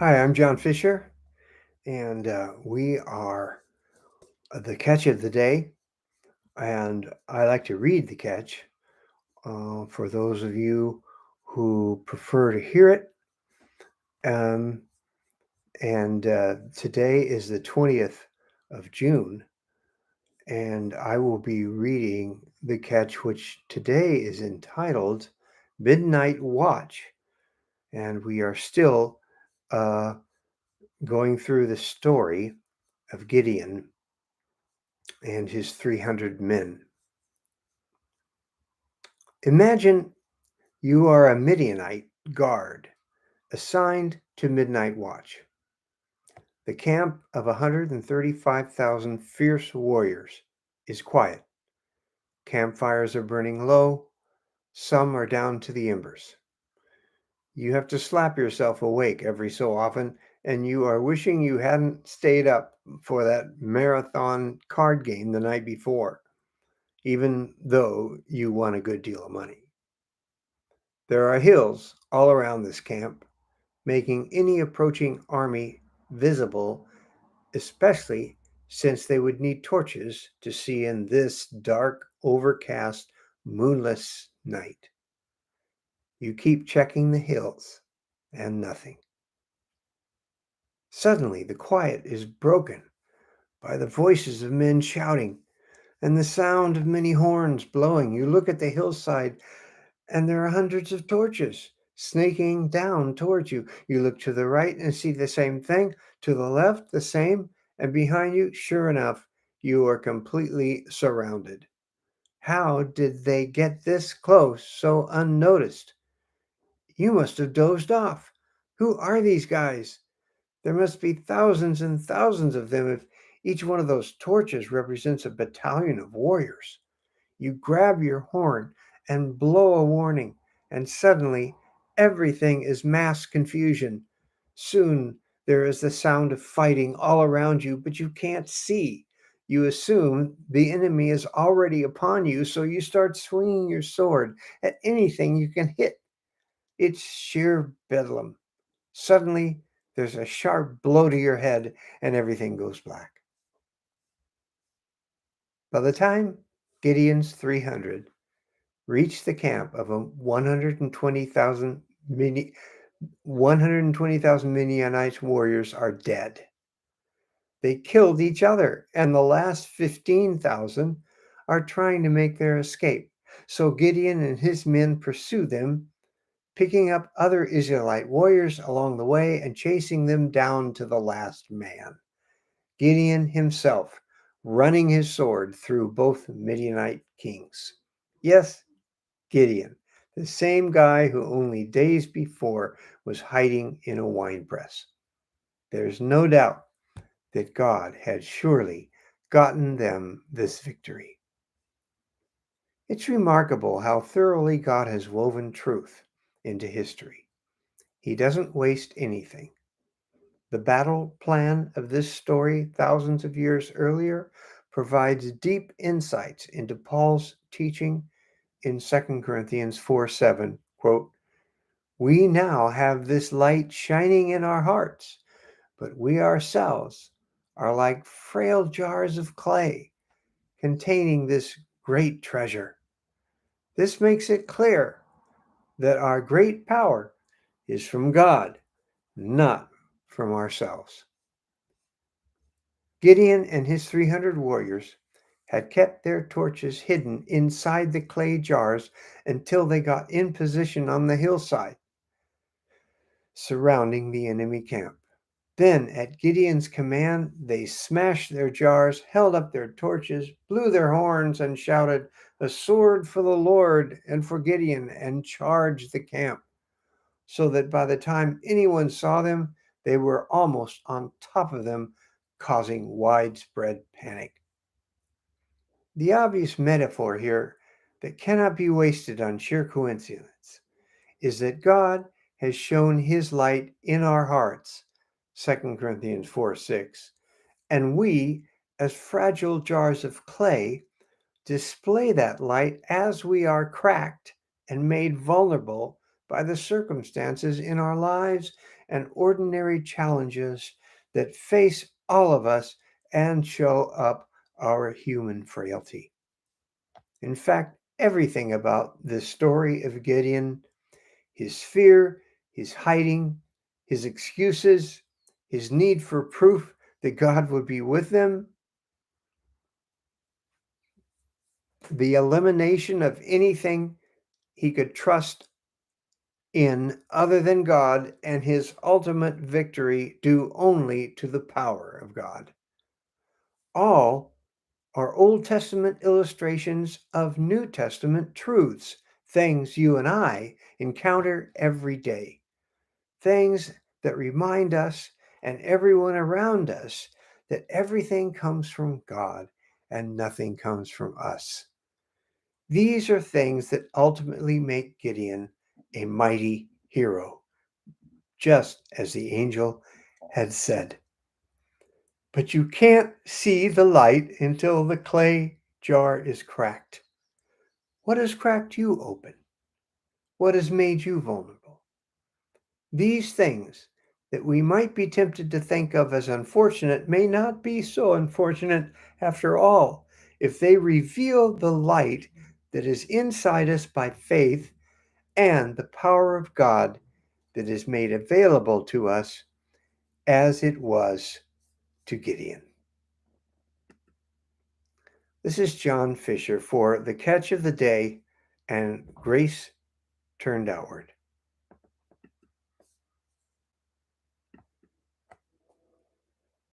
Hi, I'm John Fisher, and we are the catch of the day. And I like to read the catch for those of you who prefer to hear it. Um, and Today is the 20th of June, and I will be reading the catch, which today is entitled Midnight Watch. And we are still uh, going through the story of Gideon and his 300 men. Imagine you are a Midianite guard assigned to midnight watch. The camp of 135,000 fierce warriors is quiet. Campfires are burning low, some are down to the embers. You have to slap yourself awake every so often, and you are wishing you hadn't stayed up for that marathon card game the night before, even though you won a good deal of money. There are hills all around this camp, making any approaching army visible, especially since they would need torches to see in this dark, overcast, moonless night. You keep checking the hills, and nothing. Suddenly, the quiet is broken by the voices of men shouting and the sound of many horns blowing. You look at the hillside and there are hundreds of torches snaking down towards you. You look to the right and see the same thing, to the left, the same, and behind you, sure enough, you are completely surrounded. How did they get this close so unnoticed? You must have dozed off. Who are these guys? There must be thousands and thousands of them if each one of those torches represents a battalion of warriors. You grab your horn and blow a warning, and suddenly everything is mass confusion. Soon there is the sound of fighting all around you, but you can't see. You assume the enemy is already upon you, so you start swinging your sword at anything you can hit. It's sheer bedlam. Suddenly, there's a sharp blow to your head, and everything goes black. By the time Gideon's 300 reached the camp of a 120,000 Midianite warriors are dead. They killed each other, and the last 15,000 are trying to make their escape. So Gideon and his men pursue them, picking up other Israelite warriors along the way and chasing them down to the last man. Gideon himself running his sword through both Midianite kings. Yes, Gideon, the same guy who only days before was hiding in a wine press. There's no doubt that God had surely gotten them this victory. It's remarkable how thoroughly God has woven truth into history. He doesn't waste anything. The battle plan of this story, thousands of years earlier, provides deep insights into Paul's teaching in 2 Corinthians 4:7. Quote, we now have this light shining in our hearts, but we ourselves are like frail jars of clay containing this great treasure. This makes it clear that our great power is from God, not from ourselves. Gideon and his 300 warriors had kept their torches hidden inside the clay jars until they got in position on the hillside surrounding the enemy camp. Then, at Gideon's command, they smashed their jars, held up their torches, blew their horns, and shouted, a sword for the Lord and for Gideon, and charged the camp, so that by the time anyone saw them, they were almost on top of them, causing widespread panic. The obvious metaphor here that cannot be wasted on sheer coincidence is that God has shown his light in our hearts, 2 Corinthians 4:6, and we, as fragile jars of clay, display that light as we are cracked and made vulnerable by the circumstances in our lives and ordinary challenges that face all of us and show up our human frailty. In fact, everything about this story of Gideon, his fear, his hiding, his excuses, his need for proof that God would be with them, the elimination of anything he could trust in other than God, and his ultimate victory due only to the power of God. All are Old Testament illustrations of New Testament truths, things you and I encounter every day, things that remind us and everyone around us that everything comes from God and nothing comes from us. These are things that ultimately make Gideon a mighty hero, just as the angel had said. But you can't see the light until the clay jar is cracked. What has cracked you open? What has made you vulnerable? These things that we might be tempted to think of as unfortunate may not be so unfortunate after all if they reveal the light that is inside us by faith and the power of God that is made available to us as it was to Gideon. This is John Fisher for The Catch of the Day and Grace Turned Outward.